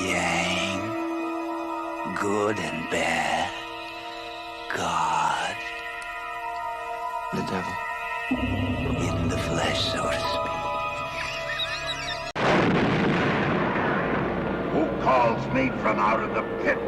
yang, good and bad, God, The devil. in the flesh, so to speak. Who calls me from out of the pit?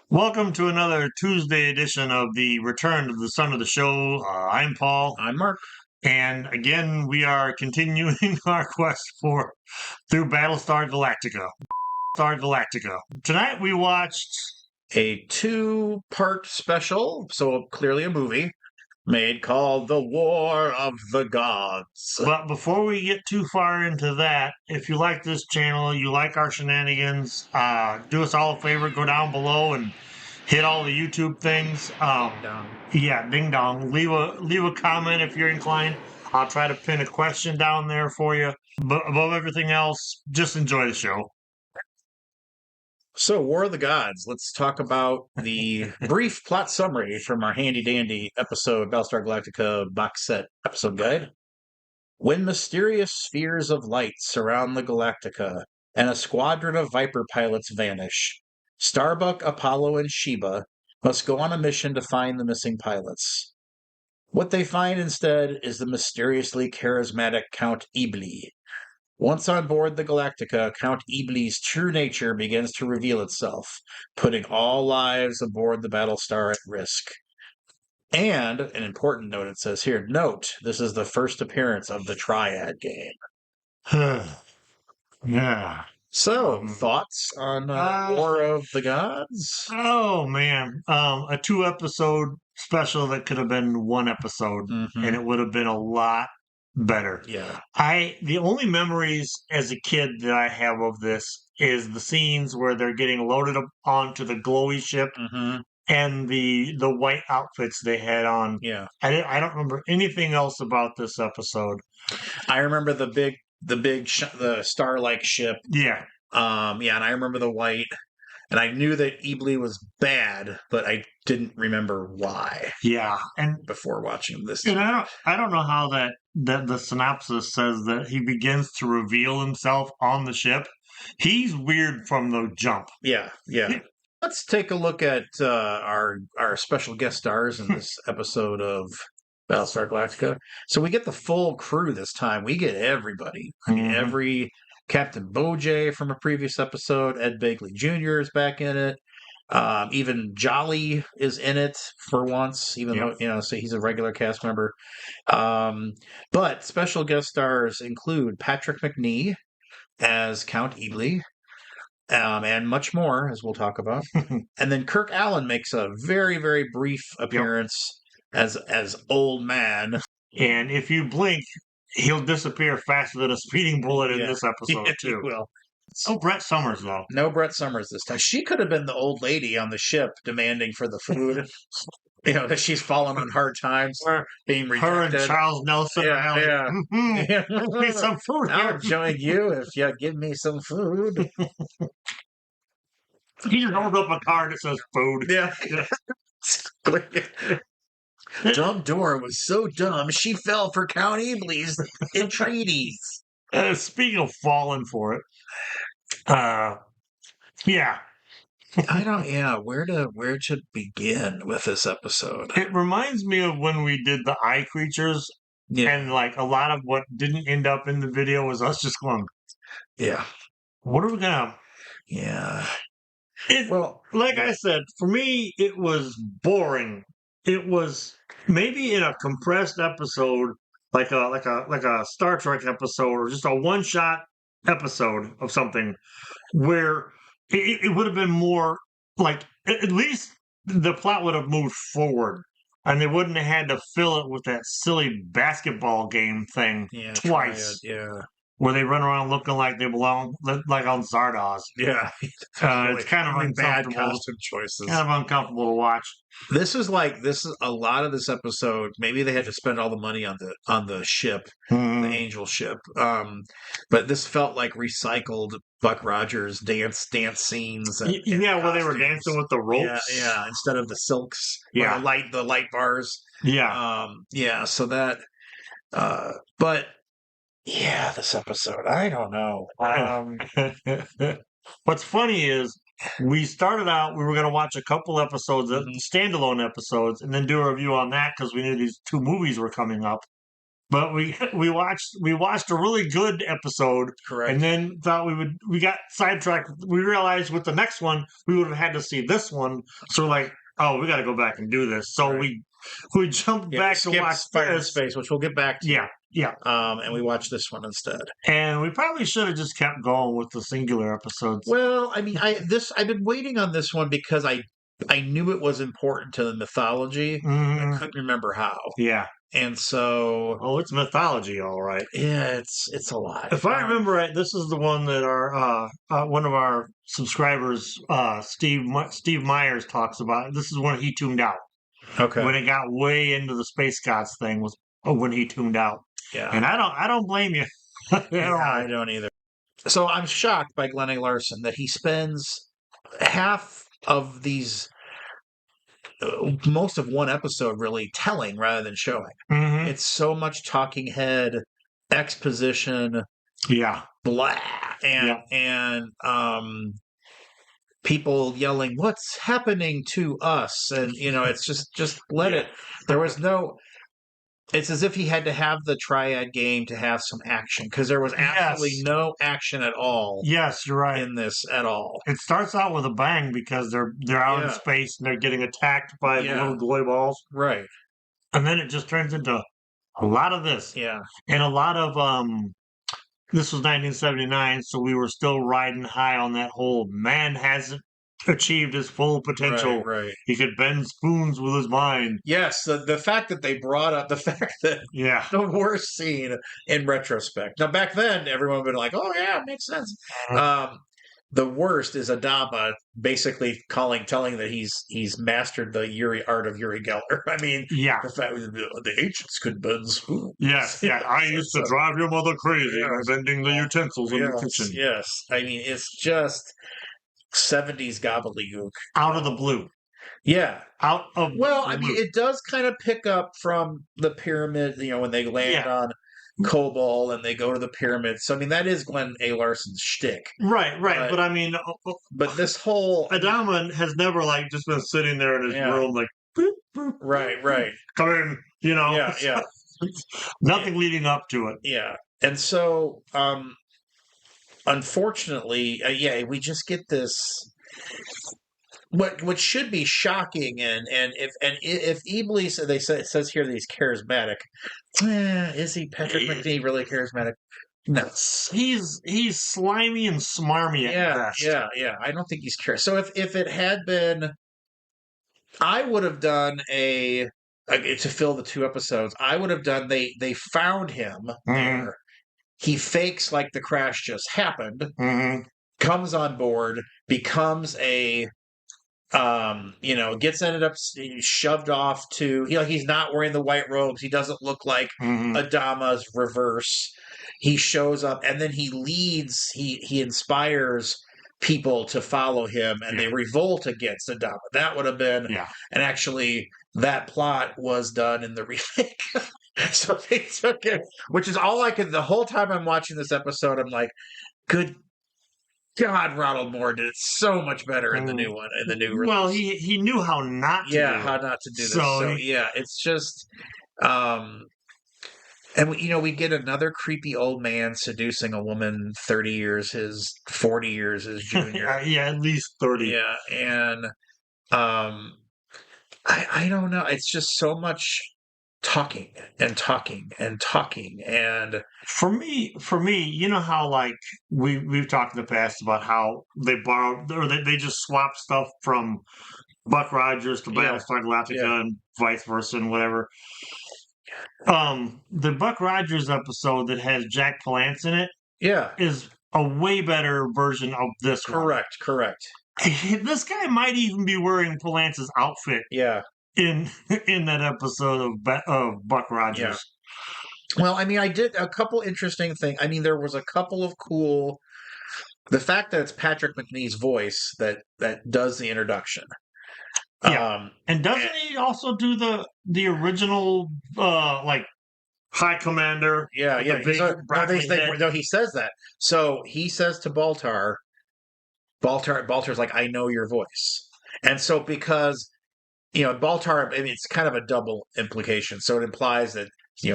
Welcome to another Tuesday edition of the Return to the Son of the Show. I'm Paul. I'm Mark. And again, we are continuing our quest through Battlestar Galactica. Tonight we watched A two-part special, so clearly a movie, made called The War of the Gods. But before we get too far into that, if you like this channel, you like our shenanigans, do us all a favor, go down below and hit all the YouTube things. Yeah, ding dong. Leave a comment if you're inclined. I'll try to pin a question down there for you. But above everything else, just enjoy the show. So, War of the Gods. Let's talk about the brief plot summary from our handy-dandy episode, Battlestar Galactica box set episode guide. When mysterious spheres of light surround the Galactica and a squadron of Viper pilots vanish, Starbuck, Apollo, and Sheba must go on a mission to find the missing pilots. What they find instead is the mysteriously charismatic Count Iblis. Once on board the Galactica, Count Iblis' true nature begins to reveal itself, putting all lives aboard the Battlestar at risk. And, an important note it says here, note, this is the first appearance of the Triad game. Yeah. So, thoughts on War of the Gods? Oh man, a 2-episode special that could have been 1 episode, and it would have been a lot better. Yeah. The only memories as a kid that I have of this is the scenes where they're getting loaded up onto the glowy ship and the white outfits they had on. Yeah. I don't remember anything else about this episode. I remember the star-like ship. Yeah. And I remember the white. And I knew that Iblis was bad, but I didn't remember why. Yeah, and before watching this. And I don't know how that the synopsis says that he begins to reveal himself on the ship. He's weird from the jump. Yeah. Let's take a look at our special guest stars in this episode of Battlestar Galactica. So we get the full crew this time. We get everybody. I mean, every Captain Bojay from a previous episode. Ed Begley Jr. is back in it. Even Jolly is in it for once, even though, so he's a regular cast member. But special guest stars include Patrick McNee as Count Iblis, and much more, as we'll talk about. And then Kirk Allen makes a very, very brief appearance as Old Man. And if you blink, he'll disappear faster than a speeding bullet in this episode, too. He will. Oh, Brett Summers, though. No Brett Summers this time. She could have been the old lady on the ship demanding for the food. That she's fallen on hard times, being rejected. Her and Charles Nelson. Yeah. Give me some food. I'll join you if you give me some food. He just holds up a card that says food. Yeah. Dumbledore was so dumb, she fell for Count Iblis in treaties. Speaking of falling for it, yeah. Where to begin with this episode? It reminds me of when we did the eye creatures, and like a lot of what didn't end up in the video was us just going, what are we gonna? Yeah. Like I said, for me, it was boring. It was maybe in a compressed episode, like a Star Trek episode, or just a one-shot episode of something, where it would have been more like, at least the plot would have moved forward, and they wouldn't have had to fill it with that silly basketball game thing twice. where they run around looking like they belong, like on Zardoz. Yeah, It's kind of really bad uncomfortable. costume choices. Kind of uncomfortable to watch. This is a lot of this episode. Maybe they had to spend all the money on the ship, the Angel ship. But this felt like recycled Buck Rogers dance scenes. And Where they were costumes. dancing with the ropes. Yeah. Instead of the silks. Yeah, the light bars. yeah. So that. But yeah, this episode. I don't know. What's funny is we started out, we were going to watch a couple episodes, standalone episodes, and then do a review on that because we knew these 2 movies were coming up. But we watched a really good episode, Correct. And then thought we got sidetracked. We realized with the next one we would have had to see this one, so we're like, oh, we got to go back and do this. So we jumped back to watch Fire in this. Space, which we'll get back to. Yeah. And we watched this one instead. And we probably should have just kept going with the singular episodes. Well, I mean, I've been waiting on this one because I knew it was important to the mythology. I couldn't remember how. Yeah. And so, it's mythology, all right. Yeah, it's a lot. If I remember right, this is the one that our one of our subscribers, Steve Myers, talks about. This is when he tuned out. Okay. When it got way into the Space Gods thing was when he tuned out. Yeah. And I don't blame you. I don't either. So I'm shocked by Glenn A. Larson that he spends half of these. Most of one episode really telling rather than showing. It's so much talking head, exposition, blah, and people yelling, "What's happening to us?" And it's just let it. There was no. It's as if he had to have the triad game to have some action because there was absolutely no action at all. Yes, you're right. In this at all. It starts out with a bang because they're out in space and they're getting attacked by little glowy balls. Right. And then it just turns into a lot of this. Yeah. And a lot of this was 1979, so we were still riding high on that whole man hasn't achieved his full potential. Right. He could bend spoons with his mind. Yes, the fact that they brought up the fact that the worst scene in retrospect. Now back then everyone would have been like, "Oh yeah, it makes sense." The worst is Adama basically telling that he's mastered the art of Yuri Geller. I mean, the fact the ancients could bend spoons. Yes, I used to drive your mother crazy by bending the utensils in the kitchen. Yes, I mean it's just 70s gobbledygook out of the blue. Yeah, I mean, it does kind of pick up from the pyramid. When they land on Kobol and they go to the pyramid. So I mean, that is Glenn A. Larson's shtick. Right. But I mean, but this whole Adama has never just been sitting there in his room boop, boop, right. Come in, Yeah. Nothing leading up to it. Yeah, and so unfortunately, we just get this. What should be shocking, and if Iblis, it says here that he's charismatic. Is he Patrick McNee really charismatic? No, he's slimy and smarmy at best. Yeah. I don't think he's charismatic. So if it had been, I would have done to fill the 2 episodes. I would have done. They found him there. He fakes like the crash just happened, comes on board, becomes a, gets ended up shoved off to, he's not wearing the white robes. He doesn't look like Adama's reverse. He shows up and then he leads, he inspires people to follow him and they revolt against Adama. That would have been, and actually that plot was done in the remake. So they took it, which is all I could. The whole time I'm watching this episode, I'm like, "Good God, Ronald Moore did it so much better in the new one, in the new release." Well, he knew how not to. Do how not to do this. So it's just, and we get another creepy old man seducing a woman 30 years, 40 years his junior. At least 30. Yeah, and I don't know. It's just so much talking and for me, you know how we've talked in the past about how they borrowed or they just swap stuff from Buck Rogers to Battlestar Galactica and vice versa and whatever. The Buck Rogers episode that has Jack Palance in it, Yeah. is a way better version of this one. Correct. This guy might even be wearing Palance's outfit Yeah. in that episode of Buck Rogers. Well, I mean, I did a couple interesting things. I mean, there was a couple of cool. The fact that it's Patrick McNee's voice that does the introduction. Yeah. And doesn't he also do the original like High Commander? Yeah. The big broccoli head? No, he says that. So he says to Baltar's like, I know your voice. And so because, Baltar, I mean, it's kind of a double implication. So it implies that,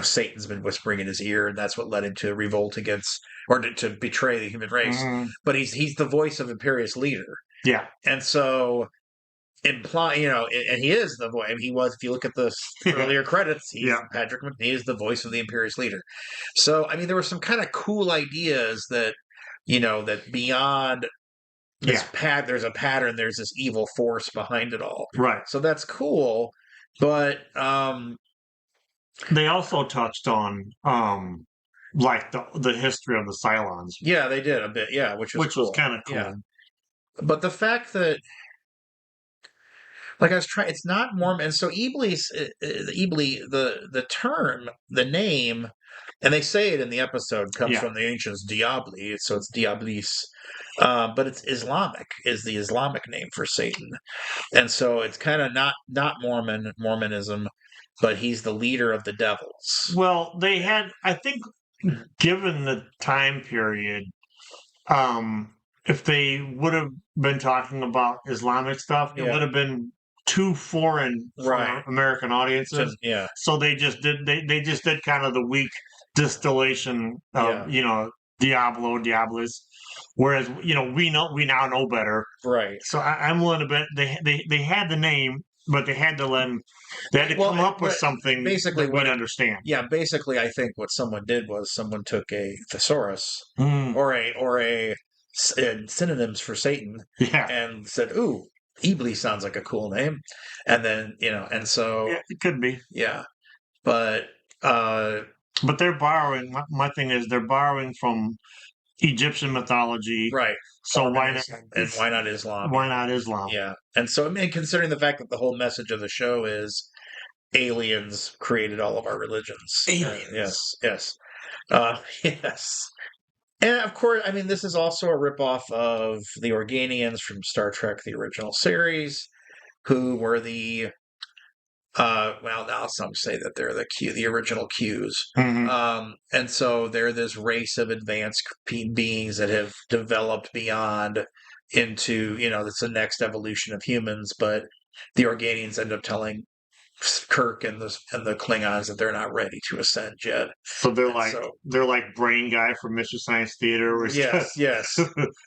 Satan's been whispering in his ear, and that's what led him to revolt against, or to betray the human race. Mhm. But he's the voice of Imperious leader. Yeah. And so and he is the voice. I mean, he was, if you look at the earlier credits, Patrick McNee is the voice of the Imperious leader. So, I mean, there were some kind of cool ideas that, that beyond this there's a pattern, there's this evil force behind it all. Right. So that's cool. But they also touched on like the history of the Cylons. Yeah, they did a bit. Yeah, which was kind of cool. Yeah. But the fact that, like I was trying, it's not Mormon. And so Iblis, the term, the name, and they say it in the episode, comes from the ancients, Diabli. So it's Diablis. But it's Islamic, is the Islamic name for Satan. And so it's kind of not Mormonism, but he's the leader of the devils. Well, they had, I think, given the time period, if they would have been talking about Islamic stuff, it would have been too foreign for American audiences. So they just did kind of the weak distillation of Diablo, Diablos. Whereas we now know better, right? So I'm willing to bet they had the name, but they had to come up with something basically that we'd understand. Yeah, basically, I think what someone did was someone took a thesaurus or a synonyms for Satan, and said, "Ooh, Iblis sounds like a cool name," and then and so it could be, but they're borrowing. My thing is they're borrowing from Egyptian mythology, right? So why not? And why not Islam? Why not Islam? Yeah, and so I mean, considering the fact that the whole message of the show is aliens created all of our religions. Aliens, yes. And of course, I mean, this is also a ripoff of the Organians from Star Trek, the original series, who were the well, now some say that they're the original Qs. And so they're this race of advanced beings that have developed beyond into, it's the next evolution of humans, but the Organians end up telling Kirk and the Klingons that they're not ready to ascend yet. So they're like Brain Guy from Mystery Science Theater. Where yes.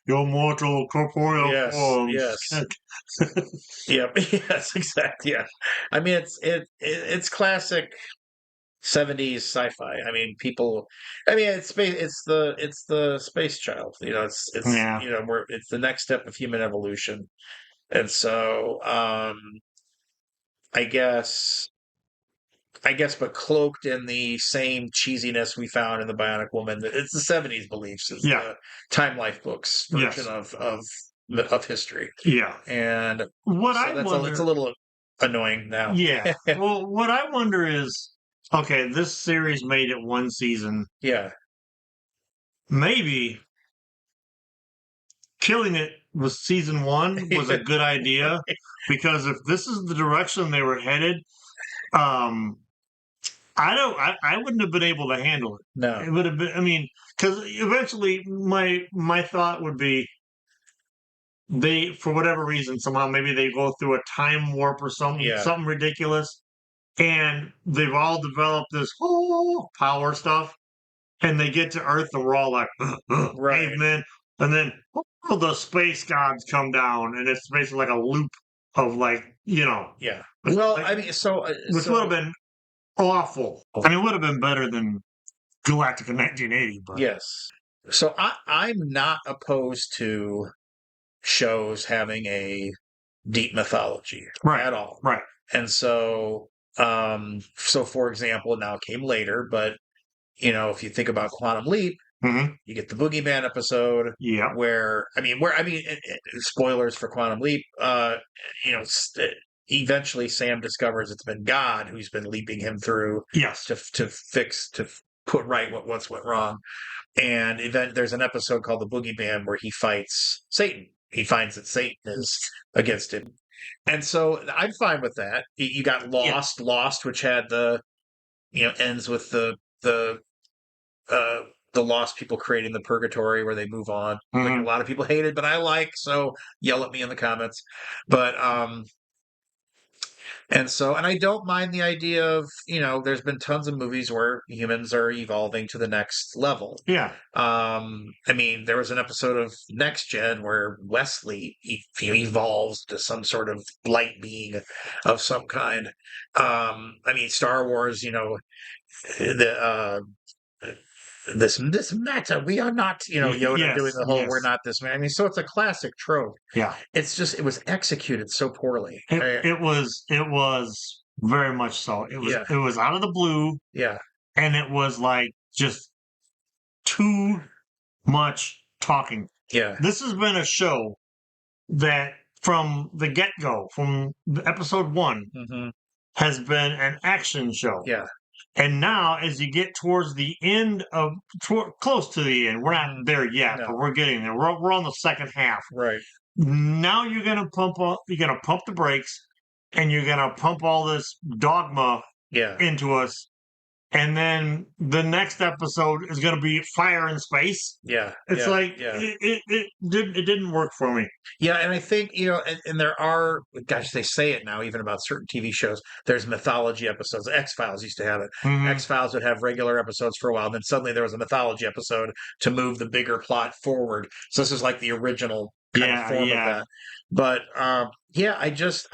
Your mortal corporeal forms. Yep. Yes. Exactly. Yeah. I mean, it's classic 70s sci-fi. I mean, people. I mean, it's space. It's the space child. It's it's the next step of human evolution, and so I guess, but cloaked in the same cheesiness we found in the Bionic Woman. It's the 70s beliefs. It's the Time Life books version of history. Yeah. And it's a little annoying now. Yeah. Well, what I wonder is, okay, this series made it one season. Yeah. Maybe killing it with season 1 was a good idea, because if this is the direction they were headed, I wouldn't have been able to handle it. No, it would have been. I mean, because eventually my thought would be, they, for whatever reason, somehow maybe they go through a time warp or something ridiculous, and they've all developed this whole power stuff, and they get to Earth and we're all like, cavemen, and then the space gods come down, and it's basically like a loop of Yeah. Well, I mean, which would have been awful. I mean, it would have been better than Galactica 1980. But yes. So I'm not opposed to shows having a deep mythology at all. Right. And so, for example, now it came later, but if you think about Quantum Leap, Mhm. You get the Boogeyman episode Yeah. spoilers for Quantum Leap. You know, eventually Sam discovers it's been God who's been leaping him through Yes. to put right what once went wrong. And there's an episode called the Boogeyman where he fights Satan. He finds that Satan is against him, and so I'm fine with that. You got Yeah. Lost, which had ends with uh, the lost people creating the purgatory where they move on. Like a Mhm. lot of people hated, but I like. So yell at me in the comments. But and I don't mind the idea of there's been tons of movies where humans are evolving to the next level. Yeah. There was an episode of Next Gen where Wesley evolves to some sort of light being of some kind. Star Wars, the this matter, we are not, Yoda doing Yes. the whole "we're Yes. not this man." So it's a classic trope. Yeah. It's just it was executed so poorly. It was very much so. Yeah, It was out of the blue, yeah, and it was like just too much talking. yeah, This has been a show that from the get-go, from the episode 1, hmm, has been an action show. yeah, And now, as you get towards the end close to the end, we're not there yet, no, but we're getting there. We're on the second half. right, Now you're gonna pump up. You're gonna pump the brakes, and you're gonna pump all this dogma yeah, into us. And then the next episode is going to be fire in space. yeah, It's yeah, like yeah. it didn't work for me. Yeah, and I think, and there are, gosh, they say it now, even about certain TV shows. There's mythology episodes. X-Files used to have it. Mhm. X-Files would have regular episodes for a while, and then suddenly there was a mythology episode to move the bigger plot forward. So this is like the original kind of Yeah, form of yeah. that. But yeah, I guess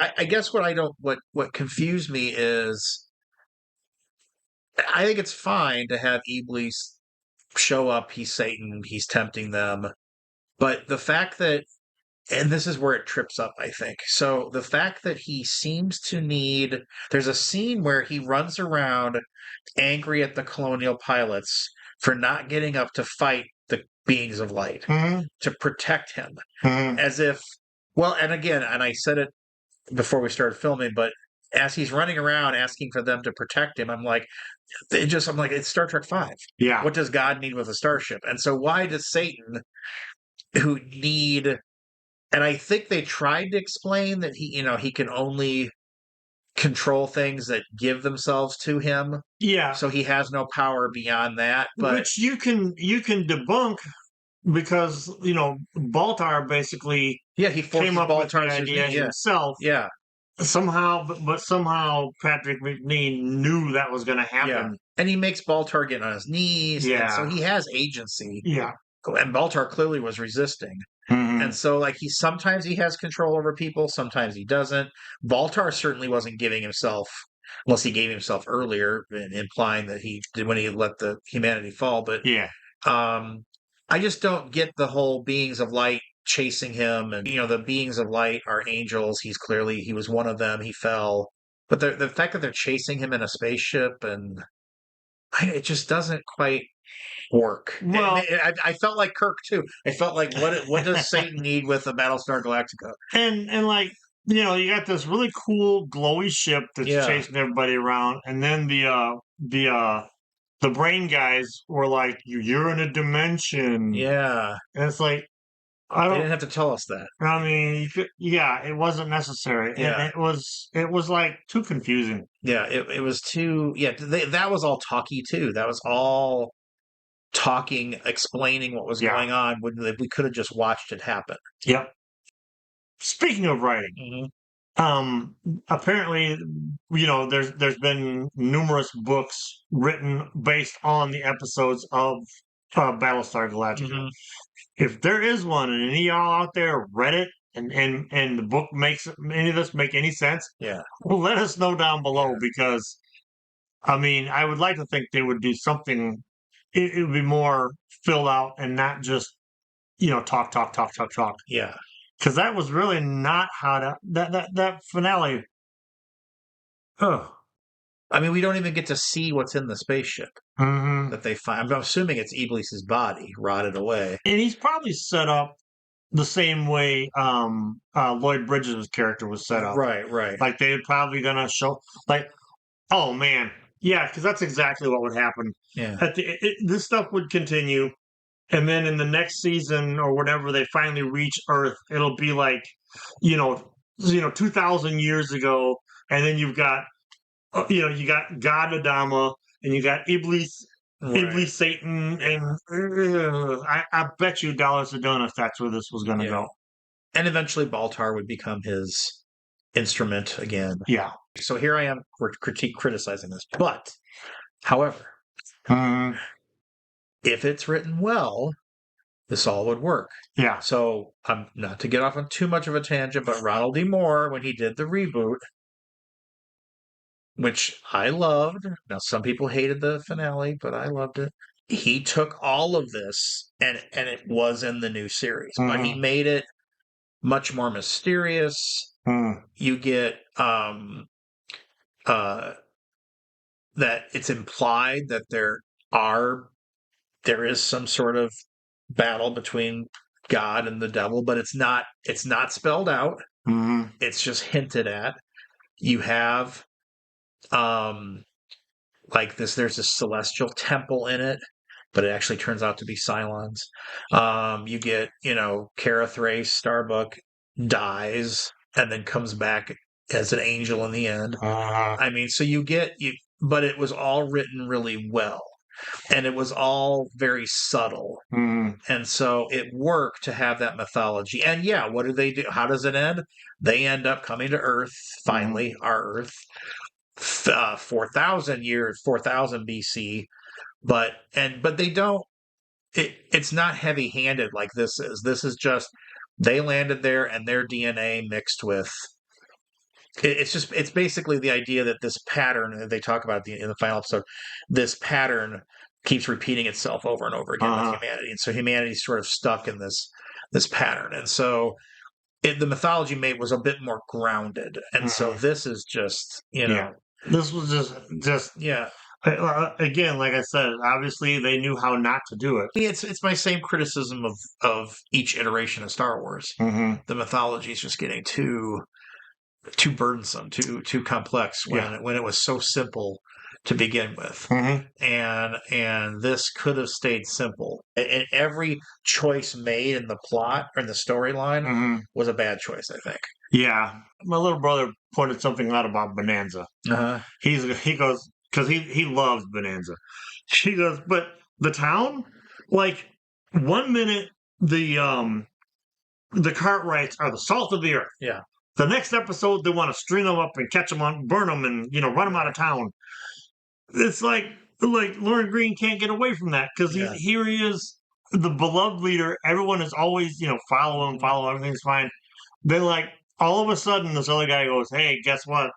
what confused me is I think it's fine to have Iblis show up. He's Satan. He's tempting them. But the fact that and this is where it trips up, I think. So the fact that he seems to there's a scene where he runs around angry at the colonial pilots for not getting up to fight the beings of light, Mhm. to protect him. Mhm. As if, well, and again, and I said it before we started filming, but as he's running around asking for them to protect him, I'm like, it's Star Trek 5. Yeah. What does God need with a starship? And so why does Satan, who need and I think they tried to explain that he can only control things that give themselves to him. Yeah. So he has no power beyond that. But Which you can debunk because Baltar basically yeah, he forces came up with the Baltar's idea yeah, himself. yeah, Somehow, but somehow Patrick McNee knew that was going to yeah. happen. And he makes Baltar get on his knees. Yeah. And so he has agency. Yeah. And Baltar clearly was resisting. Mhm. And so, like, sometimes he has control over people, sometimes he doesn't. Baltar certainly wasn't giving himself, unless he gave himself earlier, implying that he did when he let the humanity fall. But Yeah. I just don't get the whole beings of light chasing him, and the beings of light are angels. He was one of them. He fell, but the fact that they're chasing him in a spaceship, and it just doesn't quite work. Well, I felt like Kirk too. I felt like what does Satan need with a Battlestar Galactica? and like you got this really cool glowy ship that's Yeah. chasing everybody around, and then the brain guys were like, "You're in a dimension." Yeah, And it's like I they don't. didn't have to tell us that. I mean, yeah, it wasn't necessary, Yeah. and it was like too confusing. Yeah, it was too. Yeah, that was all talky too. That was all talking, explaining what was Yeah. going on when we could have just watched it happen. Yep. Speaking of writing, apparently, there's been numerous books written based on the episodes of Battlestar Galactica. Mhm. If there is one, and any of y'all out there read it, and the book makes any of this make any sense, Yeah, well, let us know down below because, I mean, I would like to think they would do something. It would be more filled out and not just talk, talk, talk, talk, talk. yeah, Because that was really not how that finale. Oh, I mean, we don't even get to see what's in the spaceship Mm-hmm. that they find. I'm assuming it's Iblis's body rotted away. And he's probably set up the same way Lloyd Bridges' character was set up. Right. Like they're probably gonna show like, oh man, yeah, because that's exactly what would happen. Yeah. This stuff would continue, and then in the next season or whatever they finally reach Earth, it'll be like, 2,000 years ago, and then you've got, you got God Adama, and you got Iblis. Right. Iblis, Satan, and I bet you dollars to donuts that's where this was going to go. And eventually Baltar would become his instrument again. Yeah. So here I am criticizing this. But, however, if it's written well, this all would work. Yeah. So, not to get off on too much of a tangent, but Ronald D. Moore, when he did the reboot, which I loved. Now, some people hated the finale, but I loved it. He took all of this, and it was in the new series, but he made it much more mysterious. You get that it's implied that there is some sort of battle between God and the devil, but it's not spelled out. It's just hinted at. You have like this, there's a celestial temple in it, but it actually turns out to be Cylons. You get, Kara Thrace, Starbuck dies and then comes back as an angel in the end. I mean, so but it was all written really well. And it was all very subtle. And so it worked to have that mythology. And yeah, what do they do? How does it end? They end up coming to Earth, finally, our Earth, 4,000 BC. But they don't, it's not heavy-handed like this is. This is just, they landed there and their DNA mixed with, it's basically the idea that this pattern, they talk about in the final episode, this pattern keeps repeating itself over and over again with humanity. And so humanity's sort of stuck in this pattern. And so the mythology was a bit more grounded. And so this is just, This was just again, like I said, obviously they knew how not to do it. It's my same criticism of each iteration of Star Wars. The mythology is just getting too burdensome, too complex when it was so simple to begin with. And this could have stayed simple. And every choice made in the plot or in the storyline was a bad choice, I think. Yeah. My little brother pointed something out about Bonanza. He goes, because he loves Bonanza. He goes, but the town, like 1 minute the Cartwrights are the salt of the earth. Yeah. The next episode they want to string them up and catch them on, burn them, and run them out of town. It's like Lauren Green can't get away from that because here he is, the beloved leader. Everyone is always follow him, everything's fine. Then all of a sudden this other guy goes, hey, guess what?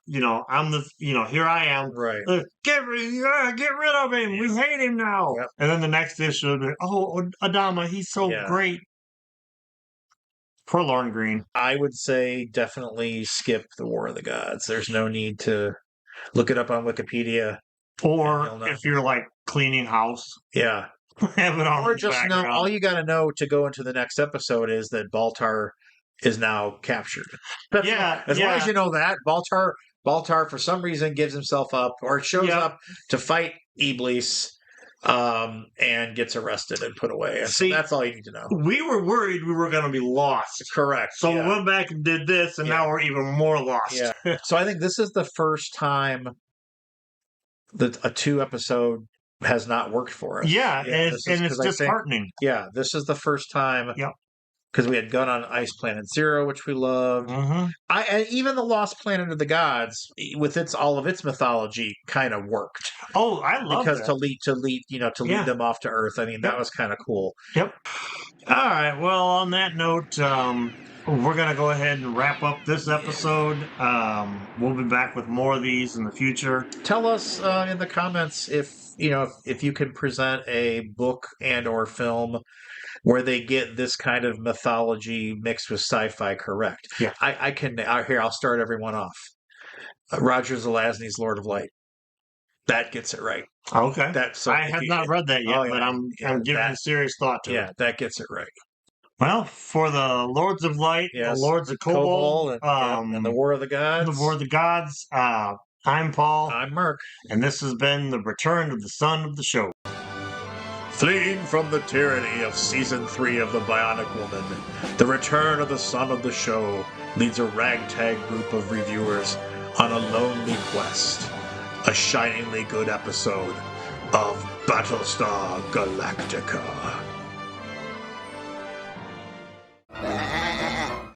I'm the here I am. Right. Get rid of him. We hate him now. Yep. And then the next issue, Adama, he's so great. Poor Lauren Green. I would say definitely skip the War of the Gods. There's no need to look it up on Wikipedia. Or if you're cleaning house. Yeah. Have it on. Or just know, all you got to know to go into the next episode is that Baltar is now captured. As long as you know that, Baltar for some reason gives himself up or shows up to fight Iblis. And gets arrested and put away. And so that's all you need to know. We were worried we were going to be lost. Correct. So we went back and did this, and now we're even more lost. Yeah. So I think this is the first time that a 2-episode has not worked for us. Yeah, and it's disheartening. This is the first time. Yep. Because we had gone on Ice Planet Zero, which we loved. And even the Lost Planet of the Gods, with all of its mythology, kind of worked. Oh, I love that. Because to lead them off to Earth. I mean, that was kind of cool. Yep. All right. Well, on that note, we're gonna go ahead and wrap up this episode. We'll be back with more of these in the future. Tell us in the comments if you can present a book and or film where they get this kind of mythology mixed with sci-fi correct. Yeah. I can. Here, I'll start everyone off. Roger Zelazny's Lord of Light. That gets it right. Okay. That's I have not read that yet, Oh, but yeah, I'm yeah, giving that- serious thought to it. Yeah, that gets it right. Well, for the Lords of Light, the Yes. Lords of Kobol Kobol, and the War of the Gods. the War of the Gods, I'm Paul, I'm Merc. and this has been the return of the son of the show. Fleeing from the tyranny of Season 3 of The Bionic Woman, the return of the son of the show leads a ragtag group of reviewers on a lonely quest. A shiningly good episode of Battlestar Galactica.